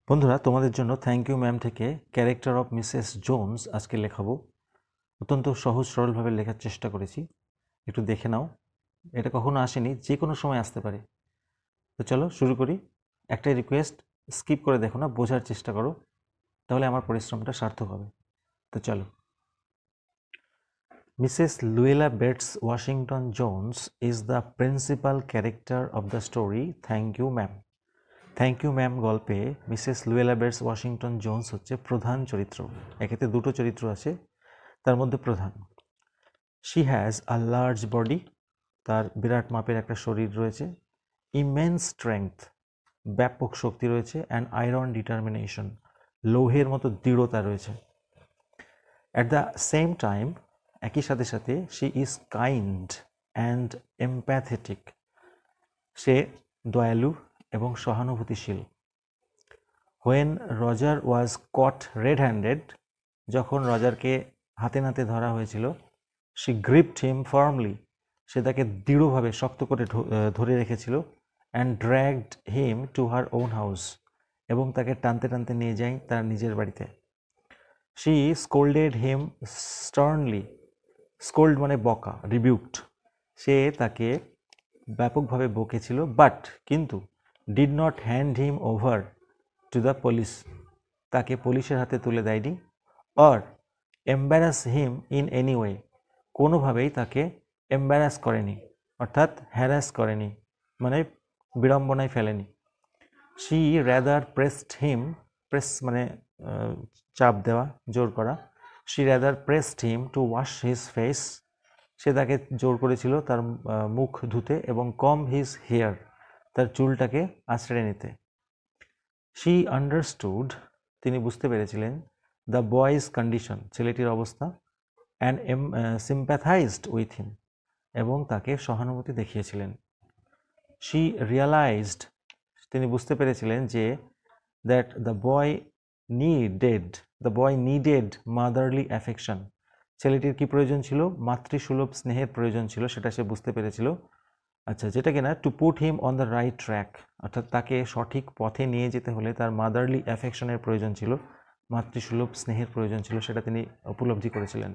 বন্ধুরা তোমাদের জন্য থ্যাংক ইউ ম্যাম থেকে ক্যারেক্টার অফ মিসেস জোনস আজকে লেখাবো। অত্যন্ত সহজ সরলভাবে লেখার চেষ্টা করেছি, একটু দেখে নাও। এটা কখনো আসেনি, যে কোনো সময় আসতে পারে। তো চলো শুরু করি। একটাই রিকোয়েস্ট, স্কিপ করে দেখো না, বোঝার চেষ্টা করো, তাহলে আমার পরিশ্রমটা সার্থক হবে। তো চলো। Mrs Luella Bates Washington Jones is the principal character of the story thank you ma'am. Thank you ma'am গল্পে Mrs Luella Bates Washington Jones হচ্ছে প্রধান চরিত্র। এক্ষেত্রে দুটো চরিত্র আছে, তার মধ্যে প্রধান। She has a large body, তার বিরাট মাপের একটা শরীর রয়েছে। ইমেন্স স্ট্রেংথ, ব্যাপক শক্তি রয়েছে। অ্যান্ড আয়রন ডিটারমিনেশন, লৌহের মতো দৃঢ়তা রয়েছে। অ্যাট দ্য সেম টাইম, একই সাথে সাথে she is kind and empathetic, সে দয়ালু এবং সহানুভূতিশীল। When Roger was caught red handed, যখন রজারকে হাতে নাতে ধরা হয়েছিল, শি গ্রিপড হিম ফার্মলি, সে তাকে দৃঢ়ভাবে শক্ত করে ধরে রেখেছিল। And dragged him to her own house, এবং তাকে টানতে টানতে নিয়ে যায় তার নিজের বাড়িতে। She scolded him sternly, scold মানে বকা, রিবিউকড, সে তাকে ব্যাপকভাবে বকেছিল। বাট কিন্তু did not hand him over to the police, তাকে পুলিশের হাতে তুলে দেয়নি। Or embarrass him in any way, কোনোভাবেই তাকে এম্বারাস করেনি, অর্থাৎ হ্যারাস করেনি, মানে বিড়ম্বনায় ফেলেনি। She rather pressed him, press মানে চাপ দেওয়া, জোর করা। She rather pressed him to wash his face, সে তাকে জোর করেছিল তার মুখ ধুতে এবং কম হিজ হেয়ার, তার চুলটাকে আঁচড়ে নিতে। শি আন্ডারস্টুড, তিনি বুঝতে পেরেছিলেন, দ্য বয়েজ কন্ডিশন, ছেলেটির অবস্থা। অ্যান্ড সিম্প্যাথাইজড উইথ হিম, এবং তাকে সহানুভূতি দেখিয়েছিলেন। শি রিয়ালাইজড, তিনি বুঝতে পেরেছিলেন যে that the boy needed motherly affection, ছেলেটির কি প্রয়োজন ছিল? মাতৃসুলভ স্নেহের প্রয়োজন ছিল, সেটা সে বুঝতে পেরেছিল। আচ্ছা, যেটা কিনা to put him on the right track, অর্থাৎ তাকে সঠিক পথে নিয়ে যেতে হলে তার মাদারলি অ্যাফেকশনের প্রয়োজন ছিল, মাতৃসুলভ স্নেহের প্রয়োজন ছিল, সেটা তিনি উপলব্ধি করেছিলেন।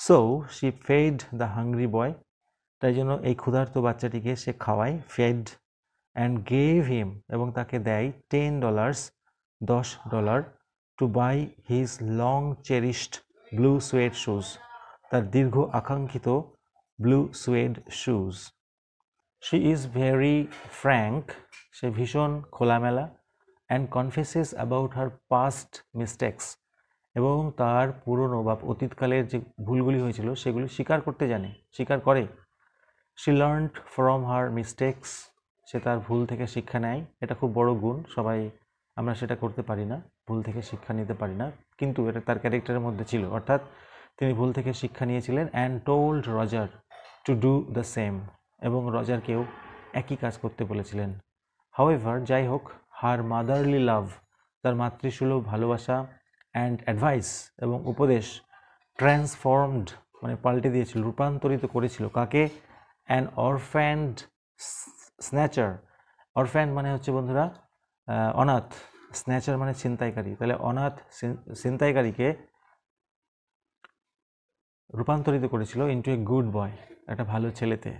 So she fed the hungry boy, তাই জন্য এই ক্ষুধার্ত বাচ্চাটিকে সে খাওয়ায়, ফেড। অ্যান্ড গেভ হিম, এবং তাকে দেয় $10, $10, to buy his long cherished blue suede shoes, তার দীর্ঘ আকাঙ্ক্ষিত blue suede shoes. She is very frank, সে ভীষণ খোলামেলা। And confesses about her past mistakes, এবং তার পুরনো বা অতীতকালের যে ভুলগুলি হয়েছিল সেগুলি স্বীকার করে। She learned from her mistakes, সে তার ভুল থেকে শিক্ষা নেয়। এটা খুব বড় গুণ, সবাই আমরা সেটা করতে পারি না, ভুল থেকে শিক্ষা নিতে পারি না, কিন্তু এটা তার ক্যারেক্টারের মধ্যে ছিল, অর্থাৎ তিনি ভুল থেকে শিক্ষা নিয়েছিলেন। And told Roger to do the same, এবং রজারকেও একই কাজ করতে বলেছিলেন। হাউএভার, যাই হোক, হার মাদারলি লাভ, তার মাতৃসুলভ ভালোবাসা, অ্যান্ড অ্যাডভাইস, এবং উপদেশ, ট্রান্সফর্মড মানে পাল্টে দিয়েছিল, রূপান্তরিত করেছিল কাকে? অ্যান অরফ্যান্ড স্ন্যাচার, অরফ্যান্ড মানে হচ্ছে বন্ধুরা অনাথ, স্ন্যাচার মানে ছিনতাইকারী, তাহলে অনাথ ছিনতাইকারীকে রূপান্তরিত করেছিল ইন্টু এ গুড বয়, একটা ভালো ছেলেতে।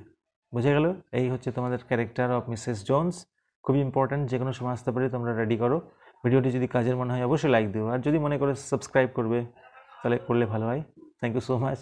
বুঝে গেল? এই হচ্ছে তোমাদের ক্যারেক্টার অফ মিসেস জোনস। খুবই ইম্পর্ট্যান্ট, যে কোনো সময় আসতে পারে, তোমরা রেডি করো। ভিডিওটি যদি কাজের মনে হয় অবশ্যই লাইক দিও, আর যদি মনে করো সাবস্ক্রাইব করবে তাহলে করলে ভালো হয়। Thank you so much.